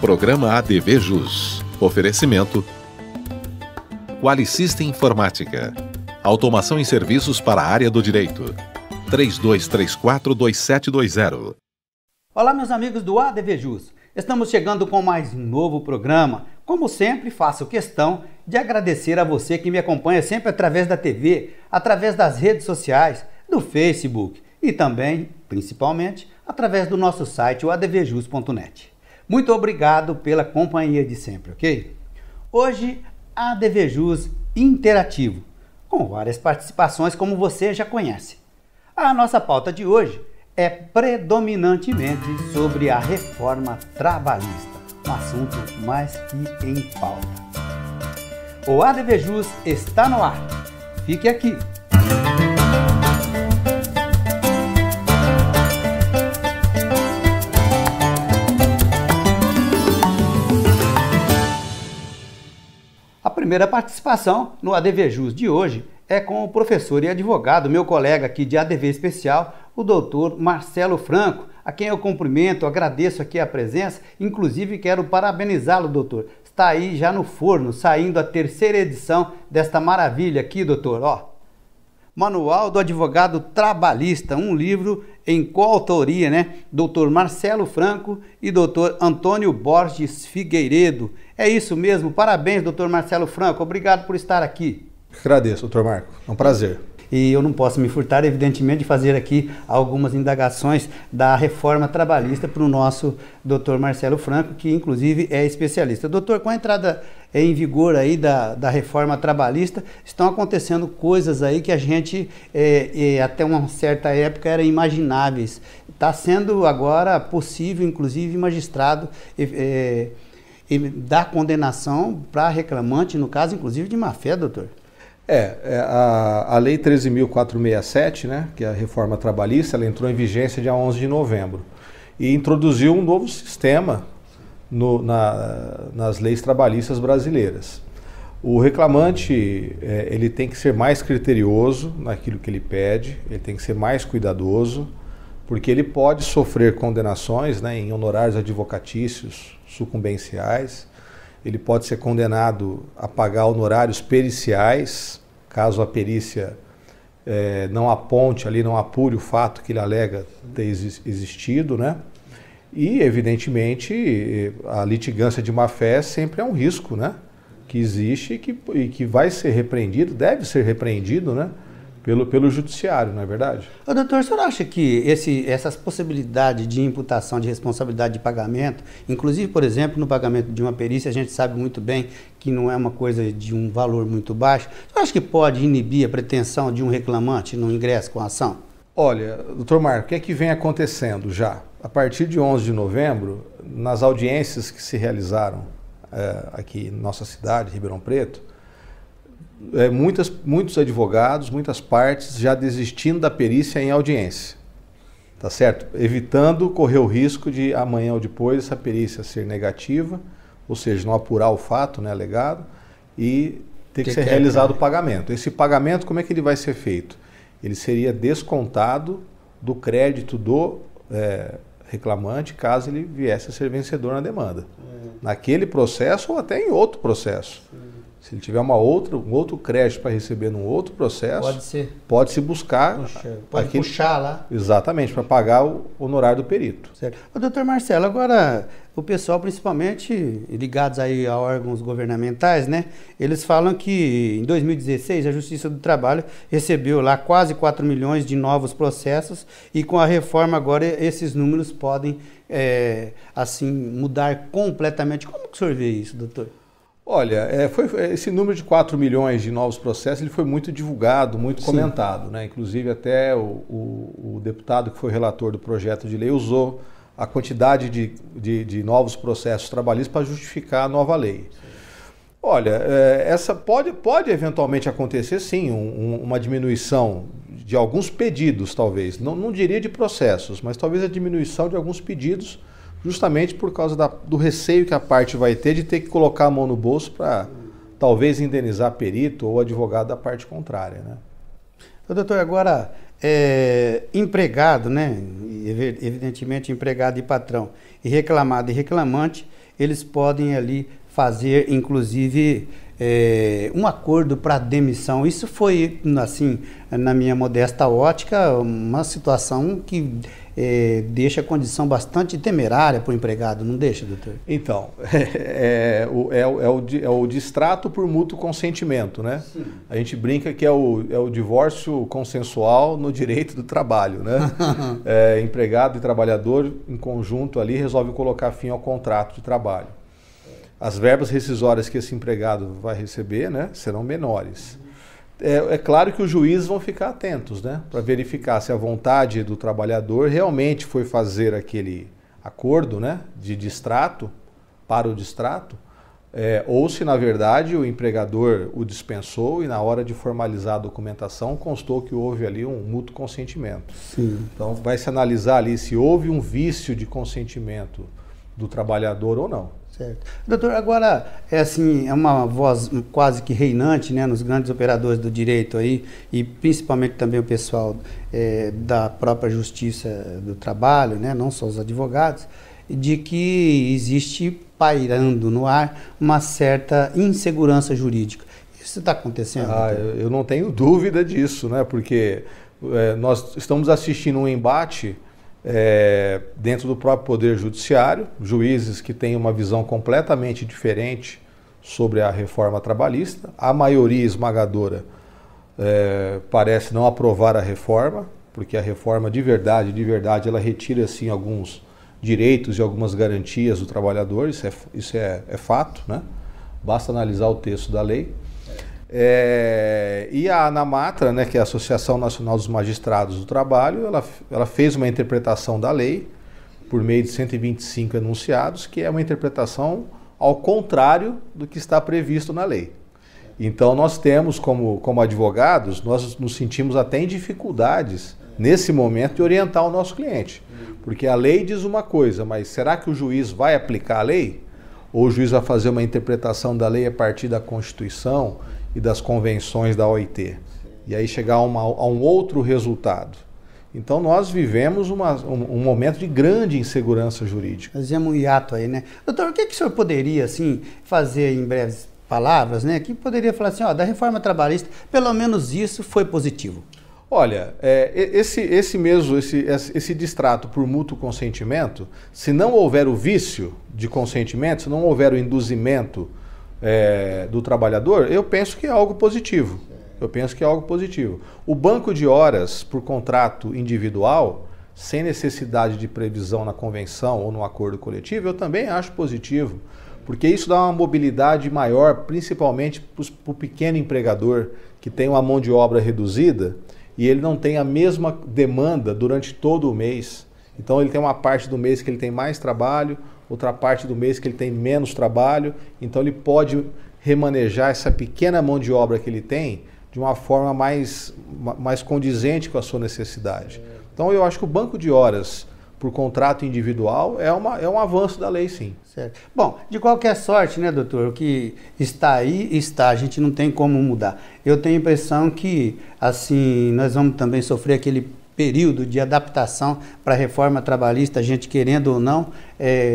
Programa ADV Jus. Oferecimento Qualicista Informática. Automação em serviços para a área do direito. 3234-2720. Olá, meus amigos do ADV Jus. Estamos chegando com mais um novo programa. Como sempre, faço questão de agradecer a você que me acompanha sempre através da TV, através das redes sociais, do Facebook e também, principalmente, através do nosso site, o advjus.net. Muito obrigado pela companhia de sempre, ok? Hoje, ADV Jus interativo, com várias participações como você já conhece. A nossa pauta de hoje é predominantemente sobre a reforma trabalhista, um assunto mais que em pauta. O ADV Jus está no ar. Fique aqui. A primeira participação no ADV Jus de hoje é com o professor e advogado, meu colega aqui de ADV especial, o doutor Marcelo Franco, a quem eu cumprimento, agradeço aqui a presença, inclusive quero parabenizá-lo, doutor. Está aí já no forno, saindo a terceira edição desta maravilha aqui, doutor, ó. Manual do Advogado Trabalhista, um livro em coautoria, né? Doutor Marcelo Franco e doutor Antônio Borges Figueiredo. É isso mesmo, parabéns, doutor Marcelo Franco, obrigado por estar aqui. Agradeço, doutor Marco, é um prazer. E eu não posso me furtar, evidentemente, de fazer aqui algumas indagações da reforma trabalhista para o nosso doutor Marcelo Franco, que inclusive é especialista. Doutor, com a entrada em vigor aí da reforma trabalhista, estão acontecendo coisas aí que a gente, até uma certa época, eram imagináveis. Está sendo agora possível, inclusive, magistrado dar condenação para reclamante, no caso, inclusive, de má-fé, doutor. A Lei 13.467, né, que é a reforma trabalhista, ela entrou em vigência dia 11 de novembro e introduziu um novo sistema nas leis trabalhistas brasileiras. O reclamante ele tem que ser mais criterioso naquilo que ele pede, ele tem que ser mais cuidadoso, porque ele pode sofrer condenações, né, em honorários advocatícios, sucumbenciais. Ele pode ser condenado a pagar honorários periciais, caso a perícia não aponte ali, não apure o fato que ele alega ter existido, né? E, evidentemente, a litigância de má-fé sempre é um risco, né? Que existe e que vai ser repreendido, deve ser repreendido, né? Pelo judiciário, não é verdade? Ô, doutor, o senhor acha que essas possibilidades de imputação de responsabilidade de pagamento, inclusive, por exemplo, no pagamento de uma perícia, a gente sabe muito bem que não é uma coisa de um valor muito baixo, o senhor acha que pode inibir a pretensão de um reclamante no ingresso com a ação? Olha, doutor Marco, o que é que vem acontecendo já? A partir de 11 de novembro, nas audiências que se realizaram aqui em nossa cidade, Ribeirão Preto, muitos advogados, muitas partes já desistindo da perícia em audiência, tá certo? Evitando correr o risco de amanhã ou depois essa perícia ser negativa, ou seja, não apurar o fato, né, alegado, e ter que ser realizado o pagamento. Esse pagamento, como é que ele vai ser feito? Ele seria descontado do crédito do reclamante, caso ele viesse a ser vencedor na demanda. Naquele processo ou até em outro processo. Se ele tiver um outro crédito para receber num outro processo, pode-se buscar... Pode puxar lá. Exatamente, para pagar o honorário do perito. Certo. Ô, doutor Marcelo, agora o pessoal, principalmente ligados aí a órgãos governamentais, né? Eles falam que em 2016 a Justiça do Trabalho recebeu lá quase 4 milhões de novos processos e com a reforma agora esses números podem, assim, mudar completamente. Como que o senhor vê isso, doutor? Olha, esse número de 4 milhões de novos processos ele foi muito divulgado, muito comentado, né? Inclusive até o deputado que foi relator do projeto de lei usou a quantidade de novos processos trabalhistas para justificar a nova lei. Sim. Olha, essa pode eventualmente acontecer sim, uma diminuição de alguns pedidos talvez, não diria de processos, mas talvez a diminuição de alguns pedidos justamente por causa do receio que a parte vai ter de ter que colocar a mão no bolso para talvez indenizar perito ou advogado da parte contrária, né? Doutor, agora, empregado, né? Evidentemente empregado e patrão, e reclamado e reclamante, eles podem ali fazer, inclusive, um acordo para demissão. Isso foi, assim, na minha modesta ótica, uma situação que deixa a condição bastante temerária para o empregado, não deixa, doutor? Então, é o distrato por mútuo consentimento, né? Sim. A gente brinca que é o divórcio consensual no direito do trabalho, né? Empregado e trabalhador, em conjunto ali, resolvem colocar fim ao contrato de trabalho. As verbas rescisórias que esse empregado vai receber, né, serão menores. É claro que os juízes vão ficar atentos, né, para verificar se a vontade do trabalhador realmente foi fazer aquele acordo, né, de distrato para o distrato, ou se na verdade o empregador o dispensou e na hora de formalizar a documentação constou que houve ali um mútuo consentimento. Sim. Então vai se analisar ali se houve um vício de consentimento do trabalhador ou não. Certo. Doutor, agora é uma voz quase que reinante, né, nos grandes operadores do direito aí, e principalmente também o pessoal da própria justiça do trabalho, né, não só os advogados, de que existe pairando no ar uma certa insegurança jurídica. Isso está acontecendo? Eu não tenho dúvida disso, né, porque nós estamos assistindo um embate dentro do próprio Poder Judiciário, juízes que têm uma visão completamente diferente sobre a reforma trabalhista. A maioria esmagadora parece não aprovar a reforma, porque a reforma de verdade, ela retira assim alguns direitos e algumas garantias do trabalhador, isso é fato, né? Basta analisar o texto da lei. E a ANAMATRA, né, que é a Associação Nacional dos Magistrados do Trabalho, ela fez uma interpretação da lei por meio de 125 enunciados, que é uma interpretação ao contrário do que está previsto na lei. Então nós temos, como advogados, nós nos sentimos até em dificuldades nesse momento de orientar o nosso cliente. Porque a lei diz uma coisa, mas será que o juiz vai aplicar a lei? Ou o juiz vai fazer uma interpretação da lei a partir da Constituição e das convenções da OIT, e aí chegar a um outro resultado. Então nós vivemos um momento de grande insegurança jurídica. Fazemos um hiato aí, né? Doutor, o que o senhor poderia, assim, fazer em breves palavras, né? Que poderia falar assim, da reforma trabalhista, pelo menos isso foi positivo. Olha, esse distrato por mútuo consentimento, se não houver o vício de consentimento, se não houver o induzimento do trabalhador, eu penso que é algo positivo. O banco de horas por contrato individual, sem necessidade de previsão na convenção ou no acordo coletivo, eu também acho positivo, porque isso dá uma mobilidade maior, principalmente para o pequeno empregador, que tem uma mão de obra reduzida e ele não tem a mesma demanda durante todo o mês. Então ele tem uma parte do mês que ele tem mais trabalho, outra parte do mês que ele tem menos trabalho, então ele pode remanejar essa pequena mão de obra que ele tem de uma forma mais condizente com a sua necessidade. Então eu acho que o banco de horas por contrato individual é um avanço da lei, sim. Certo. Bom, de qualquer sorte, né, doutor, o que está aí, a gente não tem como mudar. Eu tenho a impressão que, assim, nós vamos também sofrer aquele período de adaptação para a reforma trabalhista, a gente querendo ou não,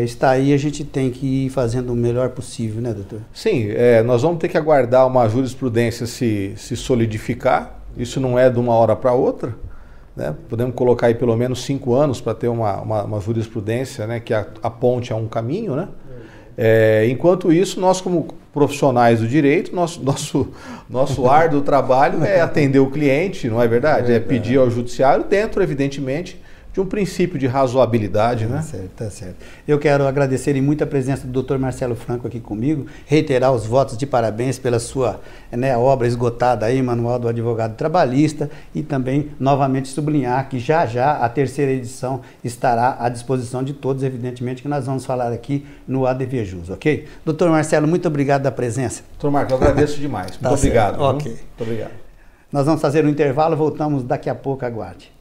está aí, a gente tem que ir fazendo o melhor possível, né, doutor? Sim, nós vamos ter que aguardar uma jurisprudência se solidificar, isso não é de uma hora para outra, né? Podemos colocar aí pelo menos 5 anos para ter uma jurisprudência, né, que aponte a um caminho, né? Enquanto isso, nós como profissionais do direito, nosso árduo trabalho é atender o cliente, não é verdade? É pedir ao judiciário dentro, evidentemente, de um princípio de razoabilidade, né? Tá certo. Eu quero agradecer muito a presença do Dr. Marcelo Franco aqui comigo, reiterar os votos de parabéns pela sua obra esgotada aí, Manual do Advogado Trabalhista, e também novamente sublinhar que já a terceira edição estará à disposição de todos, evidentemente, que nós vamos falar aqui no ADV Jus, ok? Dr. Marcelo, muito obrigado da presença. Dr. Marcos, eu agradeço demais. Muito obrigado. Ok. Muito obrigado. Nós vamos fazer um intervalo, voltamos daqui a pouco, aguarde.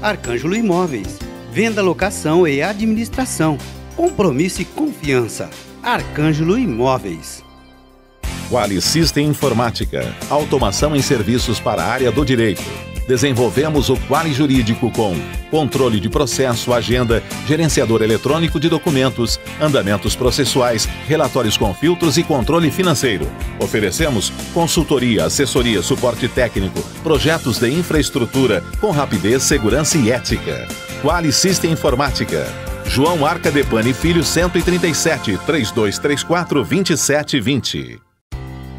Arcângelo Imóveis, venda, locação e administração, compromisso e confiança. Arcângelo Imóveis. Quali System Informática, automação em serviços para a área do direito. Desenvolvemos o Quali Jurídico com controle de processo, agenda, gerenciador eletrônico de documentos, andamentos processuais, relatórios com filtros e controle financeiro. Oferecemos consultoria, assessoria, suporte técnico, projetos de infraestrutura com rapidez, segurança e ética. Quali System Informática. João Arcadepani Filho 137, 3234 2720.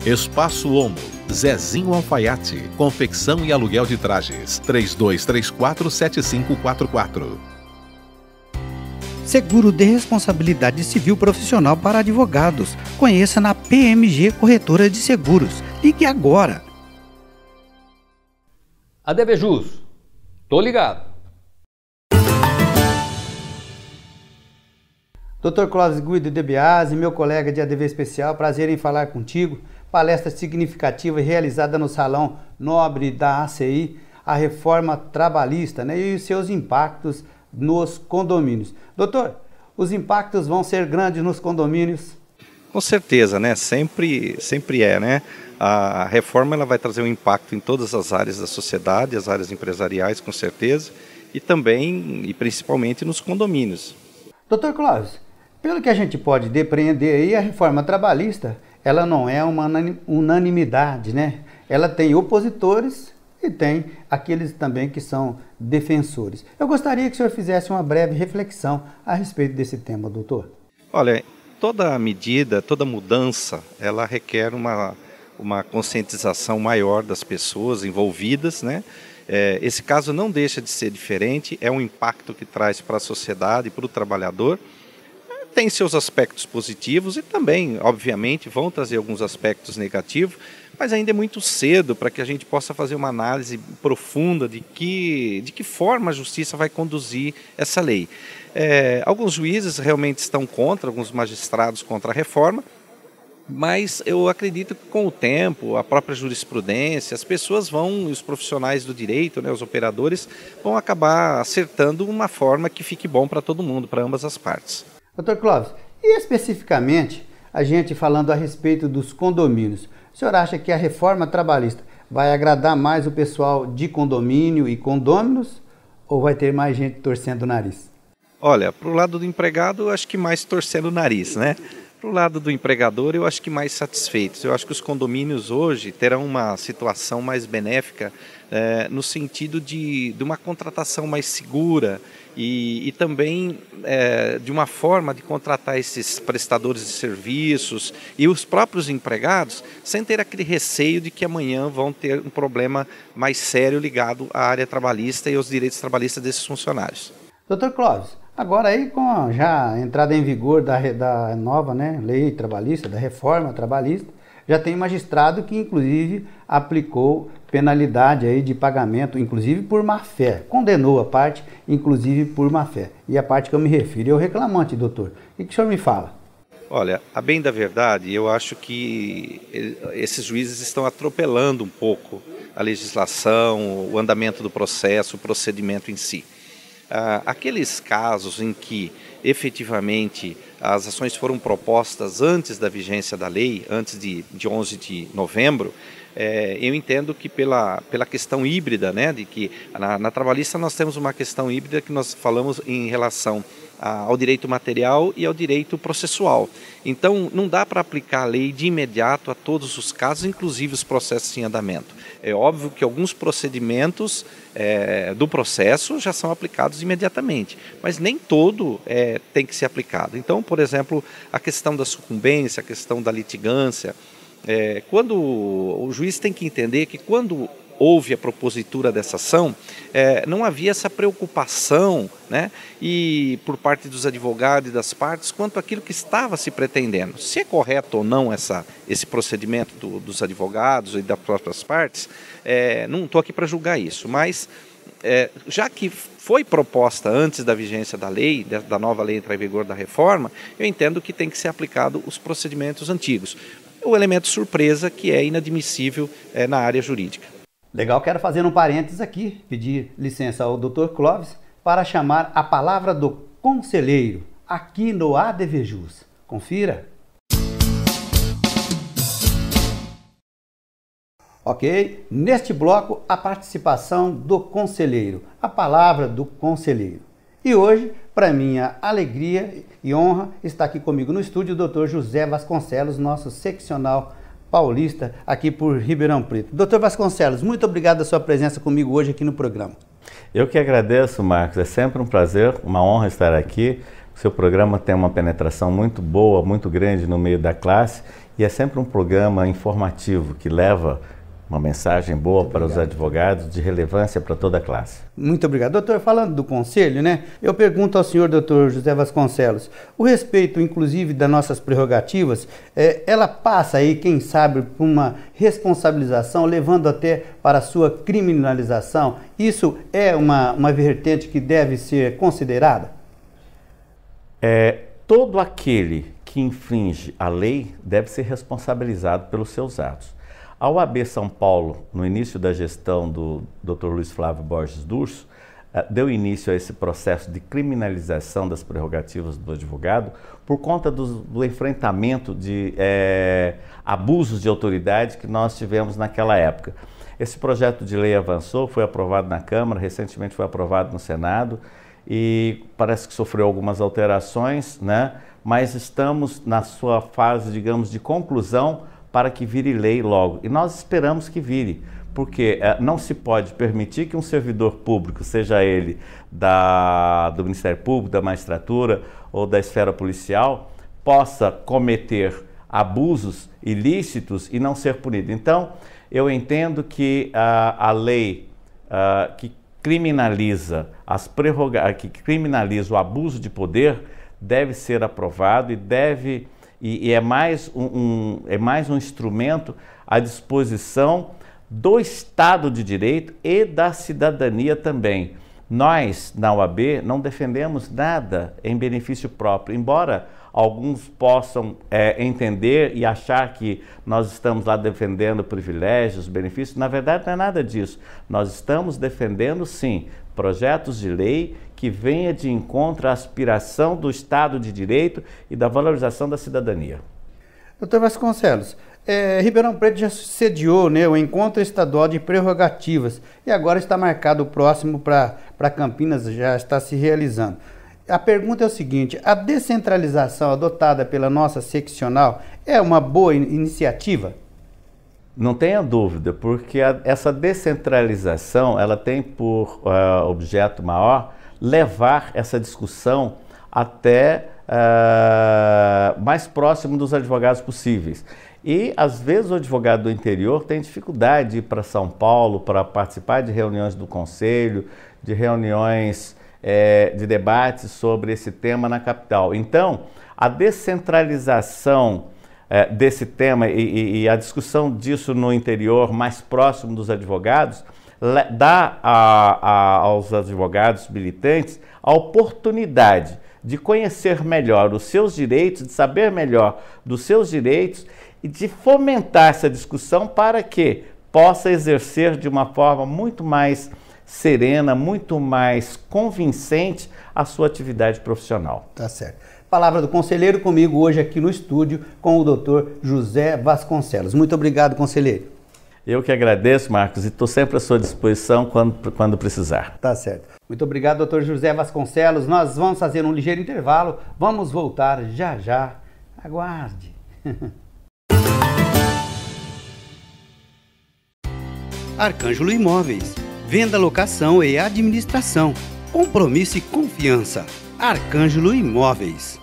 Espaço Homo. Zezinho Alfaiate, confecção e aluguel de trajes, 3234-7544. Seguro de responsabilidade civil profissional para advogados. Conheça na PMG Corretora de Seguros. Ligue agora. ADVJus, tô ligado. Dr. Clóvis Guido de Biasi, meu colega de ADV Especial, prazer em falar contigo. Palestra significativa realizada no Salão Nobre da ACI, a reforma trabalhista, né, e os seus impactos nos condomínios. Doutor, os impactos vão ser grandes nos condomínios? Com certeza, né? Sempre é, né? A reforma ela vai trazer um impacto em todas as áreas da sociedade, as áreas empresariais, com certeza, e também e principalmente nos condomínios. Doutor Clóvis, pelo que a gente pode depreender aí, a reforma trabalhista, ela não é uma unanimidade, né? Ela tem opositores e tem aqueles também que são defensores. Eu gostaria que o senhor fizesse uma breve reflexão a respeito desse tema, doutor. Olha, toda medida, toda mudança, ela requer uma conscientização maior das pessoas envolvidas, né? Esse caso não deixa de ser diferente, é um impacto que traz para a sociedade, para o trabalhador. Tem seus aspectos positivos e também, obviamente, vão trazer alguns aspectos negativos, mas ainda é muito cedo para que a gente possa fazer uma análise profunda de que forma a justiça vai conduzir essa lei. Alguns juízes realmente estão contra, alguns magistrados contra a reforma, mas eu acredito que com o tempo, a própria jurisprudência, as pessoas vão, os profissionais do direito, né, os operadores, vão acabar acertando uma forma que fique bom para todo mundo, para ambas as partes. Doutor Clóvis, e especificamente, a gente falando a respeito dos condomínios, o senhor acha que a reforma trabalhista vai agradar mais o pessoal de condomínio e condôminos ou vai ter mais gente torcendo o nariz? Olha, para o lado do empregado, eu acho que mais torcendo o nariz, né? Para o lado do empregador, eu acho que mais satisfeitos. Eu acho que os condomínios hoje terão uma situação mais benéfica no sentido de uma contratação mais segura e também de uma forma de contratar esses prestadores de serviços e os próprios empregados sem ter aquele receio de que amanhã vão ter um problema mais sério ligado à área trabalhista e aos direitos trabalhistas desses funcionários. Doutor Clóvis, agora aí com já a entrada em vigor da nova, né, lei trabalhista, da reforma trabalhista, já tem magistrado que inclusive aplicou penalidade aí de pagamento, inclusive por má-fé, condenou a parte, inclusive por má-fé. E a parte que eu me refiro é o reclamante, doutor. O que o senhor me fala? Olha, a bem da verdade, eu acho que esses juízes estão atropelando um pouco a legislação, o andamento do processo, o procedimento em si. Aqueles casos em que efetivamente as ações foram propostas antes da vigência da lei, antes de 11 de novembro, eu entendo que pela questão híbrida, né, de que na trabalhista nós temos uma questão híbrida que nós falamos em relação ao direito material e ao direito processual. Então, não dá para aplicar a lei de imediato a todos os casos, inclusive os processos em andamento. É óbvio que alguns procedimentos do processo já são aplicados imediatamente, mas nem todo tem que ser aplicado. Então, por exemplo, a questão da sucumbência, a questão da litigância, quando o juiz tem que entender que quando houve a propositura dessa ação, não havia essa preocupação, né, e por parte dos advogados e das partes quanto àquilo que estava se pretendendo. Se é correto ou não esse procedimento dos advogados e das próprias partes, não estou aqui para julgar isso, mas já que foi proposta antes da vigência da lei, da nova lei entrar em vigor da reforma, eu entendo que tem que ser aplicado os procedimentos antigos. O elemento surpresa que é inadmissível na área jurídica. Legal, quero fazer um parênteses aqui, pedir licença ao Dr. Clóvis para chamar a palavra do conselheiro aqui no ADVJus. Confira. Ok? Neste bloco, a participação do conselheiro, a palavra do conselheiro. E hoje, para minha alegria e honra, está aqui comigo no estúdio o Dr. José Vasconcelos, nosso seccional paulista aqui por Ribeirão Preto. Dr. Vasconcelos, muito obrigado pela sua presença comigo hoje aqui no programa. Eu que agradeço, Marcos. É sempre um prazer, uma honra estar aqui. O seu programa tem uma penetração muito boa, muito grande no meio da classe e é sempre um programa informativo que leva uma mensagem boa para os advogados, de relevância para toda a classe. Muito obrigado. Doutor, falando do conselho, né? Eu pergunto ao senhor, doutor José Vasconcelos, o respeito, inclusive, das nossas prerrogativas, ela passa aí, quem sabe, por uma responsabilização, levando até para a sua criminalização? Isso é uma vertente que deve ser considerada? Todo aquele que infringe a lei deve ser responsabilizado pelos seus atos. A OAB São Paulo, no início da gestão do Dr. Luiz Flávio Borges Durso, deu início a esse processo de criminalização das prerrogativas do advogado por conta do enfrentamento de abusos de autoridade que nós tivemos naquela época. Esse projeto de lei avançou, foi aprovado na Câmara, recentemente foi aprovado no Senado e parece que sofreu algumas alterações, né? Mas estamos na sua fase, digamos, de conclusão para que vire lei logo. E nós esperamos que vire, porque não se pode permitir que um servidor público, seja ele do Ministério Público, da magistratura ou da esfera policial, possa cometer abusos ilícitos e não ser punido. Então, eu entendo que a lei que criminaliza que criminaliza o abuso de poder deve ser aprovado e é mais um instrumento à disposição do Estado de Direito e da cidadania também. Nós, na OAB, não defendemos nada em benefício próprio, embora alguns possam entender e achar que nós estamos lá defendendo privilégios, benefícios. Na verdade, não é nada disso. Nós estamos defendendo, sim, projetos de lei que venha de encontro à aspiração do Estado de Direito e da valorização da cidadania. Doutor Vasconcelos, Ribeirão Preto já sediou, né, o Encontro Estadual de Prerrogativas e agora está marcado o próximo para Campinas, já está se realizando. A pergunta é o seguinte: a descentralização adotada pela nossa seccional é uma boa iniciativa? Não tenha dúvida, porque essa descentralização ela tem por objeto maior levar essa discussão até mais próximo dos advogados possíveis. E, às vezes, o advogado do interior tem dificuldade de ir para São Paulo para participar de reuniões do Conselho, de reuniões de debates sobre esse tema na capital. Então, a descentralização desse tema e a discussão disso no interior, mais próximo dos advogados, dá aos advogados militantes a oportunidade de conhecer melhor os seus direitos, de saber melhor dos seus direitos e de fomentar essa discussão para que possa exercer de uma forma muito mais serena, muito mais convincente a sua atividade profissional. Tá certo. Palavra do conselheiro comigo hoje aqui no estúdio com o Dr. José Vasconcelos. Muito obrigado, conselheiro. Eu que agradeço, Marcos, e estou sempre à sua disposição quando precisar. Tá certo. Muito obrigado, doutor José Vasconcelos. Nós vamos fazer um ligeiro intervalo. Vamos voltar já já. Aguarde. Arcângelo Imóveis. Venda, locação e administração. Compromisso e confiança. Arcângelo Imóveis.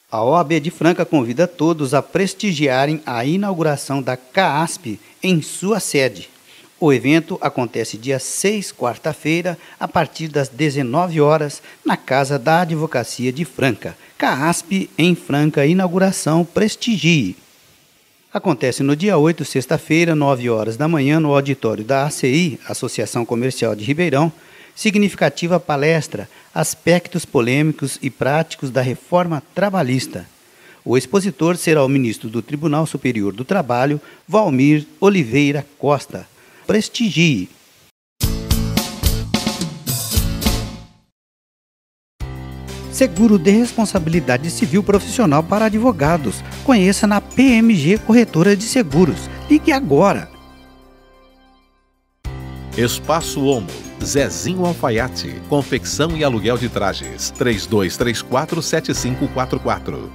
A OAB de Franca convida todos a prestigiarem a inauguração da CAASP em sua sede. O evento acontece dia 6, quarta-feira, a partir das 19 horas, na Casa da Advocacia de Franca. CAASP em Franca, inauguração Prestigie. Acontece no dia 8, sexta-feira, 9 horas da manhã, no auditório da ACI, Associação Comercial de Ribeirão. Significativa palestra, aspectos polêmicos e práticos da reforma trabalhista. O expositor será o ministro do Tribunal Superior do Trabalho, Valmir Oliveira Costa. Prestigie. seguro de responsabilidade civil profissional para advogados. Conheça na PMG Corretora de Seguros. Ligue agora. Espaço Homo, Zezinho Alfaiate, confecção e aluguel de trajes, 3234-7544.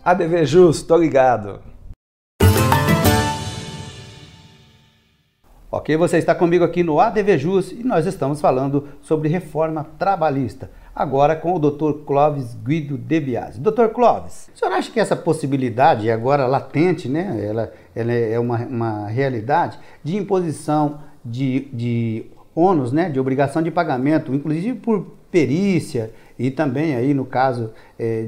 ADV Jus, tô ligado. Ok, você está comigo aqui no ADV Jus e nós estamos falando sobre reforma trabalhista. Agora com o Dr. Clóvis Guido de Biasi. Dr. Clóvis, o senhor acha que essa possibilidade, agora latente, né, ela é uma realidade, de imposição de ônus, né, de obrigação de pagamento, inclusive por perícia e também aí no caso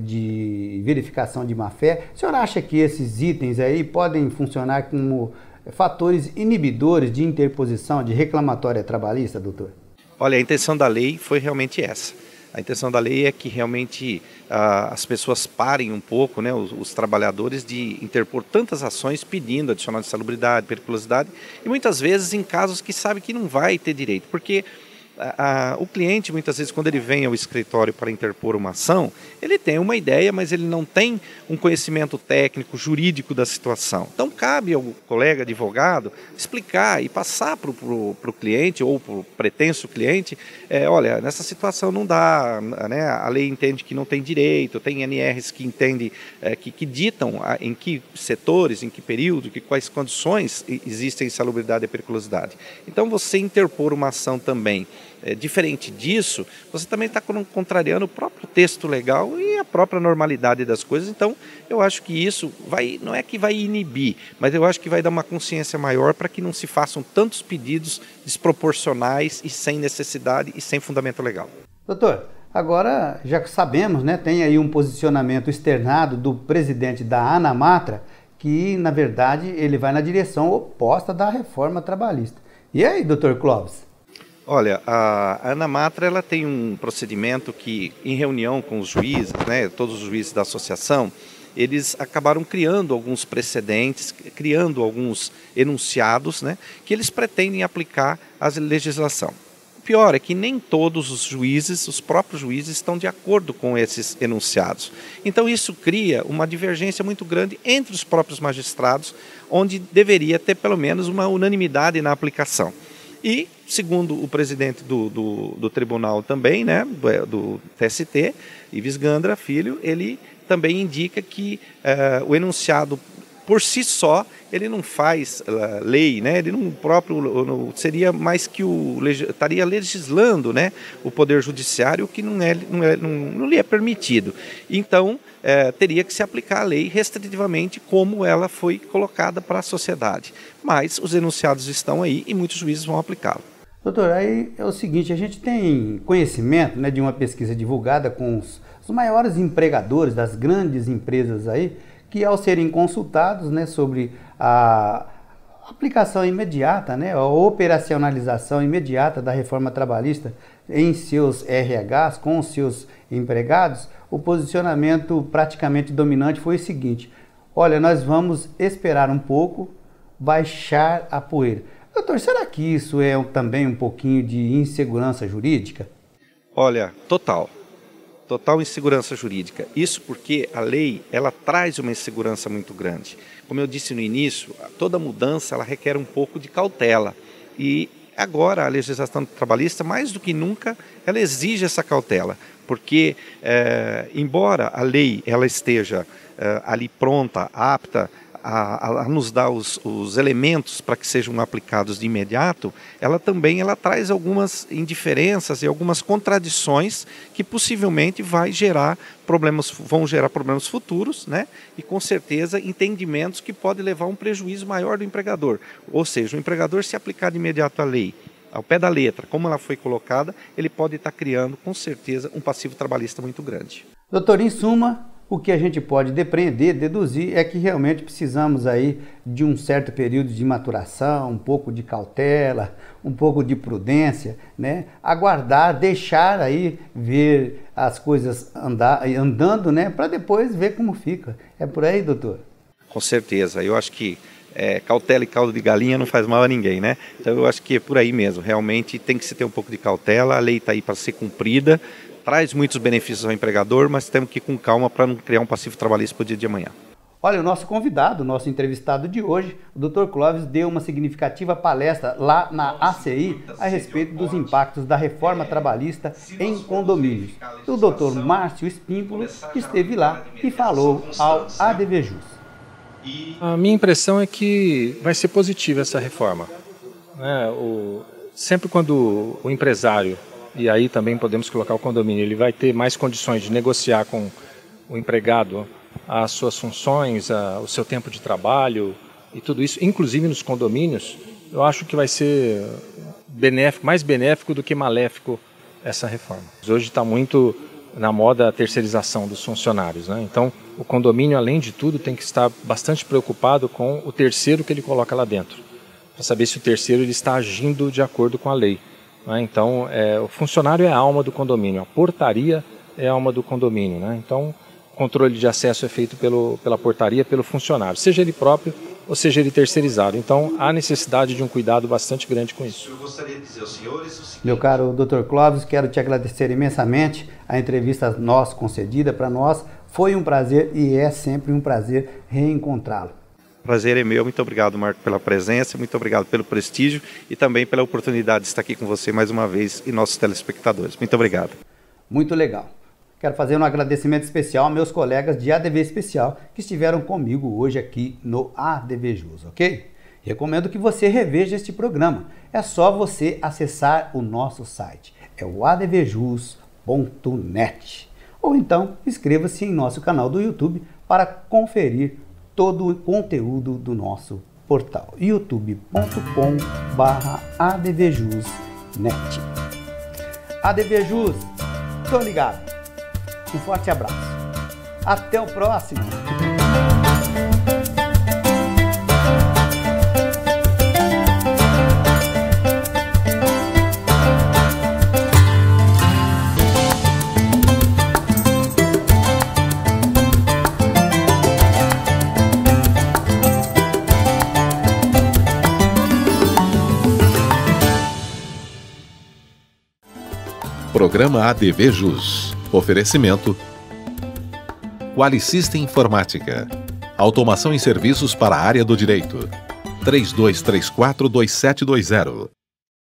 de verificação de má-fé, o senhor acha que esses itens aí podem funcionar como fatores inibidores de interposição de reclamatória trabalhista, doutor? Olha, a intenção da lei foi realmente essa. A intenção da lei é que realmente as pessoas parem um pouco, né, os trabalhadores, de interpor tantas ações pedindo adicional de salubridade, periculosidade, e muitas vezes em casos que sabe que não vai ter direito, porque o cliente, muitas vezes, quando ele vem ao escritório para interpor uma ação, ele tem uma ideia, mas ele não tem um conhecimento técnico, jurídico da situação. Então, cabe ao colega advogado explicar e passar para o cliente ou para o pretenso cliente, olha, nessa situação não dá, né, a lei entende que não tem direito, tem NRs que entendem, que ditam em que setores, em que período, quais condições existem insalubridade e periculosidade. Então, você interpor uma ação também, diferente disso, você também está contrariando o próprio texto legal e a própria normalidade das coisas. Então, eu acho que isso não é que vai inibir, mas eu acho que vai dar uma consciência maior para que não se façam tantos pedidos desproporcionais e sem necessidade e sem fundamento legal. Doutor, agora já sabemos, né, tem aí um posicionamento externado do presidente da ANAMATRA, que na verdade ele vai na direção oposta da reforma trabalhista. E aí, doutor Clóvis? Olha, a ANAMATRA ela tem um procedimento que, em reunião com os juízes, né, todos os juízes da associação, eles acabaram criando alguns precedentes, criando alguns enunciados, né, que eles pretendem aplicar à legislação. O pior é que nem todos os juízes, os próprios juízes, estão de acordo com esses enunciados. Então isso cria uma divergência muito grande entre os próprios magistrados, onde deveria ter pelo menos uma unanimidade na aplicação. E, segundo o presidente do tribunal também, né, do TST, Ives Gandra Filho, ele também indica que o enunciado por si só, ele não faz lei, né, ele não seria mais que estaria legislando, né, o Poder Judiciário, que não lhe é permitido. Então, teria que se aplicar a lei restritivamente como ela foi colocada para a sociedade. Mas os enunciados estão aí e muitos juízes vão aplicá-lo. Doutor, aí é o seguinte, a gente tem conhecimento, né, de uma pesquisa divulgada com os maiores empregadores das grandes empresas aí, que ao serem consultados, né, sobre a aplicação imediata, né, a operacionalização imediata da reforma trabalhista em seus RHs, com os seus empregados, o posicionamento praticamente dominante foi o seguinte: olha, nós vamos esperar um pouco, baixar a poeira. Doutor, será que isso é também um pouquinho de insegurança jurídica? Olha, total insegurança jurídica. Isso porque a lei, ela traz uma insegurança muito grande. Como eu disse no início, toda mudança ela requer um pouco de cautela. E agora a legislação trabalhista, mais do que nunca, ela exige essa cautela. Porque, embora a lei ela esteja ali pronta, apta a nos dar os elementos para que sejam aplicados de imediato, ela traz algumas indiferenças e algumas contradições que possivelmente vão gerar problemas futuros, né? E com certeza entendimentos que podem levar a um prejuízo maior do empregador. Ou seja, o empregador, se aplicar de imediato a lei, ao pé da letra, como ela foi colocada, ele pode estar criando, com certeza, um passivo trabalhista muito grande. Doutor, em suma, o que a gente pode depreender, deduzir, é que realmente precisamos aí de um certo período de maturação, um pouco de cautela, um pouco de prudência, né? Aguardar, deixar aí ver as coisas andando, né? Para depois ver como fica. É por aí, doutor? Com certeza. Eu acho que cautela e caldo de galinha não faz mal a ninguém, né? Então eu acho que é por aí mesmo. Realmente tem que se ter um pouco de cautela, a lei está aí para ser cumprida, traz muitos benefícios ao empregador, mas temos que ir com calma para não criar um passivo trabalhista para o dia de amanhã. Olha, o nosso convidado, o nosso entrevistado de hoje, o Dr. Clóvis, deu uma significativa palestra lá na ACI a respeito dos impactos da reforma trabalhista em condomínios. E o Dr. Márcio Espímpolo esteve lá e falou ao ADVJus. A minha impressão é que vai ser positiva essa reforma. Sempre quando o empresário, e aí também podemos colocar o condomínio, ele vai ter mais condições de negociar com o empregado as suas funções, o seu tempo de trabalho e tudo isso, inclusive nos condomínios, eu acho que vai ser benéfico, mais benéfico do que maléfico essa reforma. Hoje está muito na moda a terceirização dos funcionários, né? Então, o condomínio, além de tudo, tem que estar bastante preocupado com o terceiro que ele coloca lá dentro, para saber se o terceiro ele está agindo de acordo com a lei, né? Então, o funcionário é a alma do condomínio, a portaria é a alma do condomínio, né? Então, o controle de acesso é feito pela portaria, pelo funcionário, seja ele próprio ou seja ele terceirizado. Então, há necessidade de um cuidado bastante grande com isso. Eu gostaria de dizer aos senhores o seguinte... Meu caro Dr. Clóvis, quero te agradecer imensamente a entrevista nossa concedida para nós. Foi um prazer e é sempre um prazer reencontrá-lo. Prazer é meu, muito obrigado, Marco, pela presença, muito obrigado pelo prestígio e também pela oportunidade de estar aqui com você mais uma vez e nossos telespectadores. Muito obrigado. Muito legal. Quero fazer um agradecimento especial aos meus colegas de ADV Especial que estiveram comigo hoje aqui no ADVJus, ok? Recomendo que você reveja este programa. É só você acessar o nosso site, é o advjus.net. Ou então, inscreva-se em nosso canal do YouTube para conferir todo o conteúdo do nosso portal, youtube.com/advjus.net. ADVJus, tô ligado. Um forte abraço. Até o próximo. Programa ADVJus. Oferecimento Qualisystem Informática. Automação e serviços para a área do direito. 3234-2720.